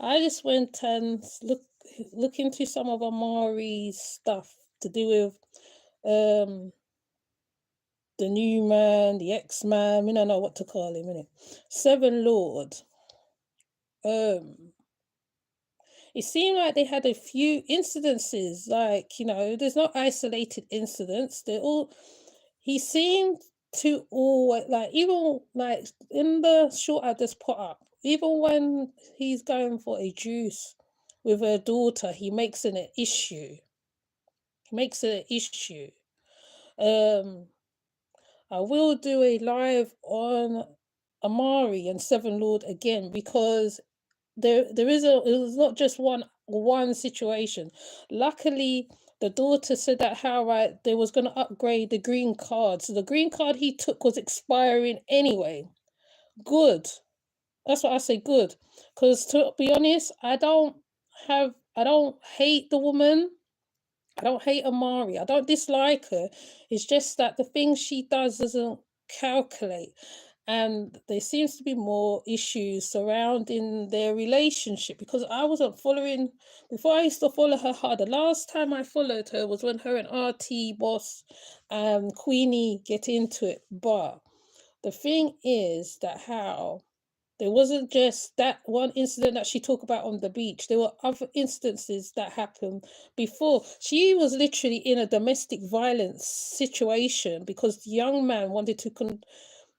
I just went and look into some of Amari's stuff to do with um the new man, the ex-man, we don't know what to call him, innit? Seven Lord. Um it seemed like they had a few incidences, like, there's not isolated incidents. They're all he seemed to always, like, even like in the short I just put up, even when he's going for a juice with her daughter, he makes it an issue. He makes it an issue. Um I will do a live on Amari and Seven Lord again, because it was not just one situation. Luckily, the daughter said that how, right, they was going to upgrade the green card, so the green card he took was expiring anyway. Good. That's what I say, good. Because to be honest, I don't hate the woman. I don't hate Amari. I don't dislike her. It's just that the things she does doesn't calculate. And there seems to be more issues surrounding their relationship, because I wasn't following before. I used to follow her hard. The last time I followed her was when her and RT Boss and Queenie get into it. But the thing is that how there wasn't just that one incident that she talked about on the beach. There were other instances that happened before. She was literally in a domestic violence situation because the young man wanted to,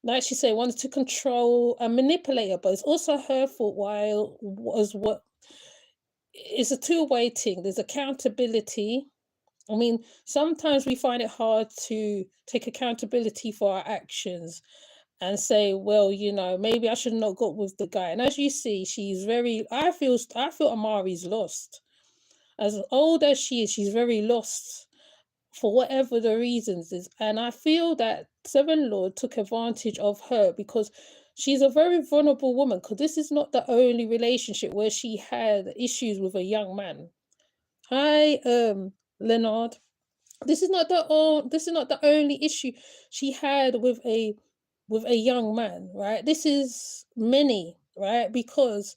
like she said, wanted to control and manipulate her. But it's also her fault. While was what it's a two-way thing. There's accountability. I mean, sometimes we find it hard to take accountability for our actions and say, well, maybe I should not got with the guy. And as you see, she's very. I feel Amari's lost. As old as she is, she's very lost for whatever the reasons is. And I feel that Seven Lord took advantage of her because she's a very vulnerable woman. Because this is not the only relationship where she had issues with a young man. Hi, Leonard. This is not the only issue she had with a young man, right? This is many, right? Because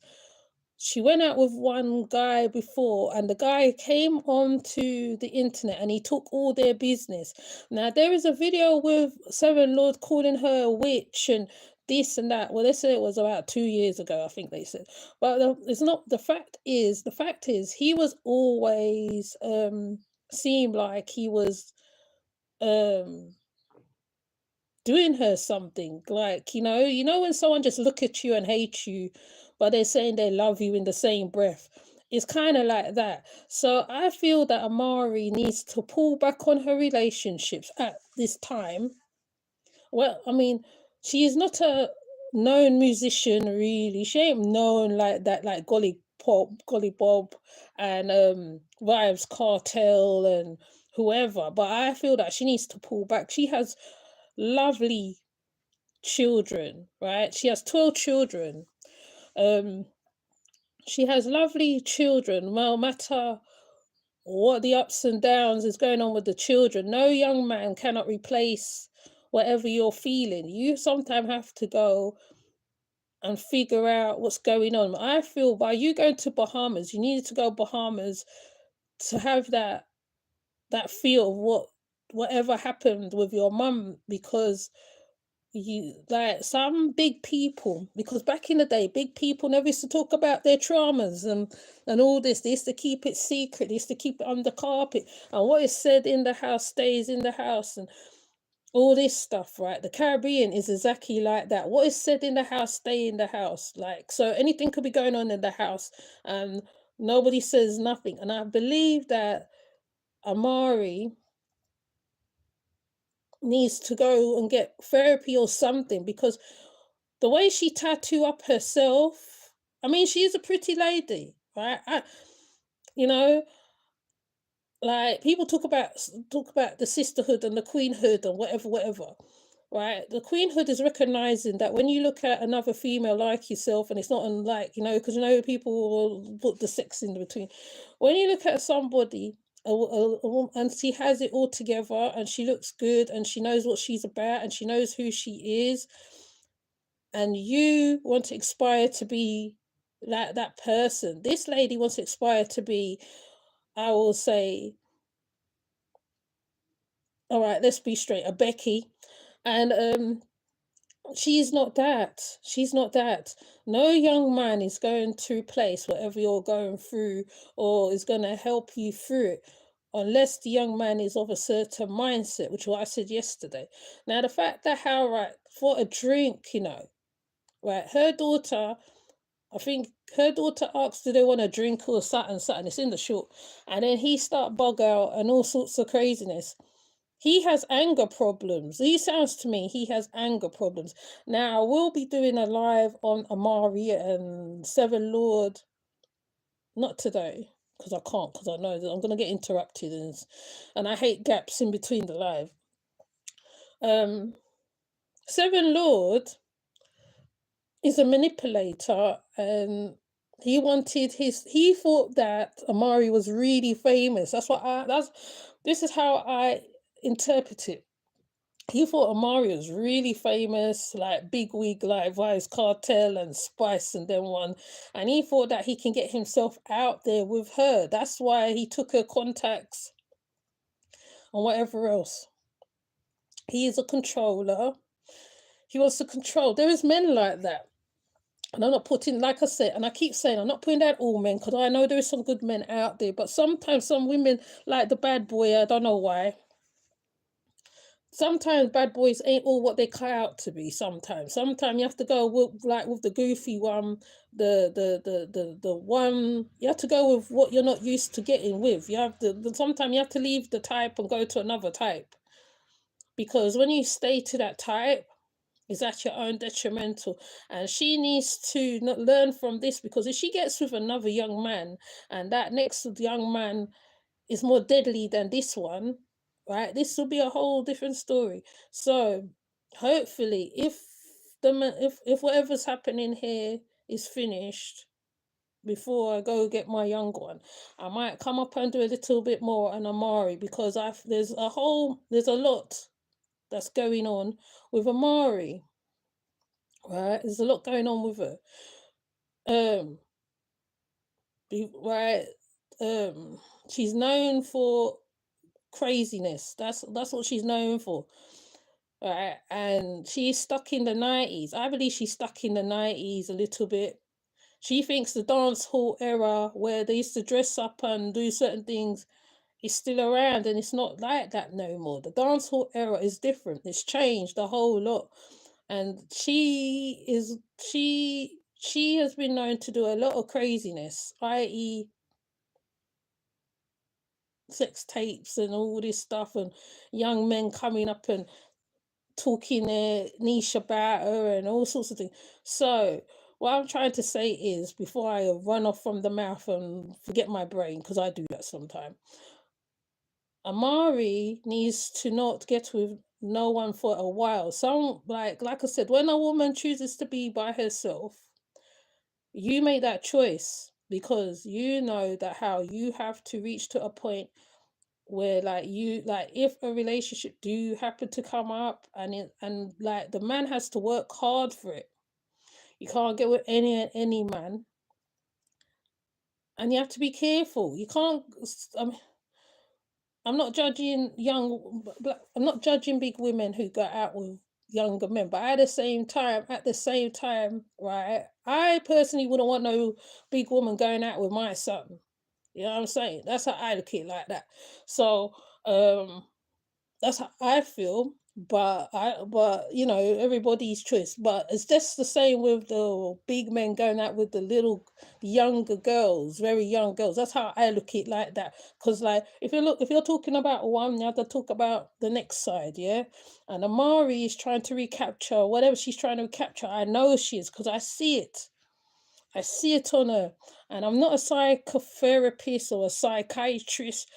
she went out with one guy before, and the guy came onto the internet and he took all their business. Now there is a video with Seven Lord calling her a witch and this and that. Well, they said it was about 2 years ago, I think they said. But it's not. The fact is he was always seemed like he was um doing her something, like, when someone just look at you and hate you, but they're saying they love you in the same breath. It's kind of like that. So I feel that Amari needs to pull back on her relationships at this time. Well, I mean, she is not a known musician, really. She ain't known like that, like Golly Bob, and Vibes Cartel and whoever. But I feel that she needs to pull back. She has lovely children, right? She has 12 children. Um, she has lovely children. No matter what the ups and downs is going on with the children, no young man cannot replace whatever you're feeling. You sometimes have to go and figure out what's going on. I feel by you going to Bahamas, you needed to go Bahamas to have that feel of whatever happened with your mum, because you, like, some big people, because back in the day big people never used to talk about their traumas and all this. They used to keep it secret, they used to keep it under carpet, and what is said in the house stays in the house, and all this stuff, right? The Caribbean is exactly like that. What is said in the house stay in the house. Like, so anything could be going on in the house and nobody says nothing. And I believe that Amari needs to go and get therapy or something, because the way she tattoo up herself, I mean, she is a pretty lady, right? You know, like, people talk about the sisterhood and the queenhood and whatever, right? The queenhood is recognizing that when you look at another female like yourself, and it's not unlike, because people will put the sex in between. When you look at somebody, and she has it all together, and she looks good, and she knows what she's about, and she knows who she is, and you want to aspire to be that person. This lady wants to aspire to be, I will say, all right, let's be straight, a Becky. And she's not that. She's not that. No young man is going to replace whatever you're going through or is going to help you through it unless the young man is of a certain mindset, which is what I said yesterday. Now, the fact that how, right, for a drink, right, her daughter, I think her daughter asked, do they want a drink or something, something. It's in the short. And then he start bug out and all sorts of craziness. He has anger problems. He sounds to me, he has anger problems. Now, we'll be doing a live on Amari and Seven Lord, not today, because I can't, because I know that I'm going to get interrupted, and I hate gaps in between the live. Seven Lord is a manipulator, and he thought that Amari was really famous. This is how I interpret it. He thought Amari was really famous, like big wig, like Vice Cartel and Spice and then one. And he thought that he can get himself out there with her. That's why he took her contacts and whatever else. He is a controller. He wants to control. There is men like that. And I'm not putting, like I said, and I keep saying, I'm not putting down all men because I know there is some good men out there. But sometimes some women, like the bad boy, I don't know why. Sometimes bad boys ain't all what they cut out to be. Sometimes you have to go with the goofy one, the one you have to go with what you're not used to getting with. You have to sometimes you have to leave the type and go to another type, because when you stay to that type, it's at your own detrimental. And she needs to learn from this, because if she gets with another young man and that next young man is more deadly than this one, right? This will be a whole different story. So hopefully, if whatever's happening here is finished before I go get my young one, I might come up and do a little bit more on Amari, because there's a lot that's going on with Amari, right? There's a lot going on with her. Right. She's known for craziness. That's what she's known for. Right. And she's stuck in the 90s. I believe she's stuck in the 90s a little bit. She thinks the dance hall era where they used to dress up and do certain things is still around, and it's not like that no more. The dance hall era is different. It's changed a whole lot. And she has been known to do a lot of craziness, i.e. sex tapes and all this stuff, and young men coming up and talking their niche about her and all sorts of things. So what I'm trying to say is, before I run off from the mouth and forget my brain, because I do that sometimes, Amari needs to not get with no one for a while. Some like I said, when a woman chooses to be by herself, you make that choice, because you know that how you have to reach to a point where if a relationship do happen to come up, and like the man has to work hard for it. You can't get with any man, and you have to be careful. You can't. I'm not judging I'm not judging big women who go out with younger men, but at the same time, right? I personally wouldn't want no big woman going out with my son. You know what I'm saying? That's how I look at it, like that. So, that's how I feel. But everybody's choice. But it's just the same with the big men going out with the little younger girls, very young girls. That's how I look at it, like that. Because like if you're talking about one, you have to talk about the next side, yeah. And Amari is trying to recapture whatever she's trying to recapture. I know she is, because I see it. I see it on her. And I'm not a psychotherapist or a psychiatrist.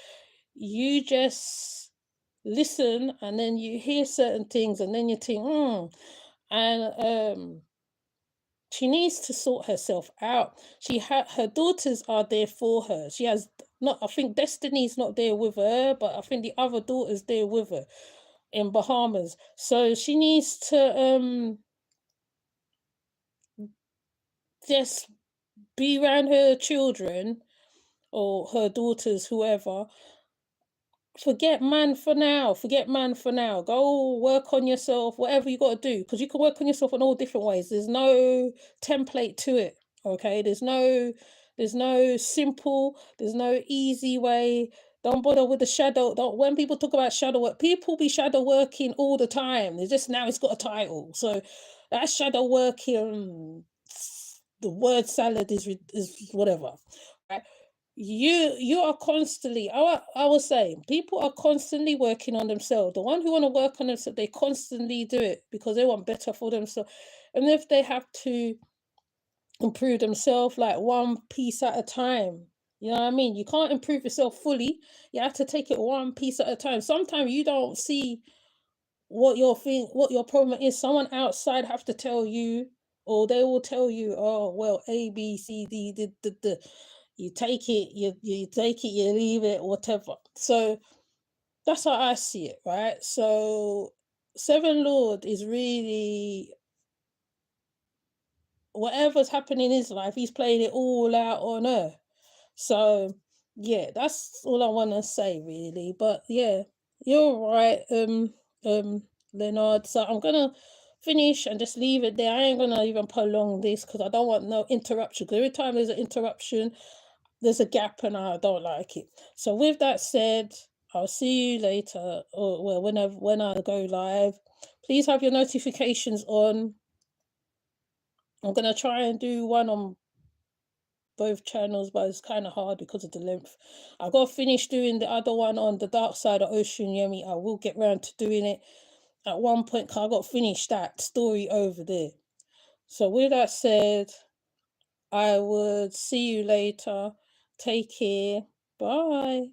You just listen, and then you hear certain things, and then you think, and she needs to sort herself out. Her daughters are there for her. She has not. I think Destiny's not there with her, but I think the other daughter's there with her in Bahamas. So she needs to just be around her children or her daughters, whoever. Forget man for now. Forget man for now. Go work on yourself, whatever you got to do, because you can work on yourself in all different ways. There's no template to it. Okay, there's no simple, there's no easy way. Don't bother with the shadow. Don't, when people talk about shadow work, people be shadow working all the time. It's just now it's got a title. So that shadow working, the word salad is whatever. Right? You are constantly, I was saying, people are constantly working on themselves. The one who want to work on themselves, they constantly do it because they want better for themselves. And if they have to improve themselves like one piece at a time, you know what I mean? You can't improve yourself fully. You have to take it one piece at a time. Sometimes you don't see what your problem is. Someone outside have to tell you, or they will tell you, oh well, A, B, C, D, D. You take it, you take it, you leave it, whatever. So that's how I see it, right? So Seven Lord is really, whatever's happening in his life, he's playing it all out on her. So yeah, that's all I want to say really. But yeah, you're right, Leonard. So I'm gonna finish and just leave it there. I ain't gonna even prolong this because I don't want no interruption. Because every time there's an interruption, there's a gap and I don't like it. So with that said, I'll see you later, or well, when I go live. Please have your notifications on. I'm gonna try and do one on both channels, but it's kind of hard because of the length. I got to finish doing the other one on the dark side of Osunyemi. I will get round to doing it at one point because I got to finish that story over there. So with that said, I would see you later. Take care. Bye.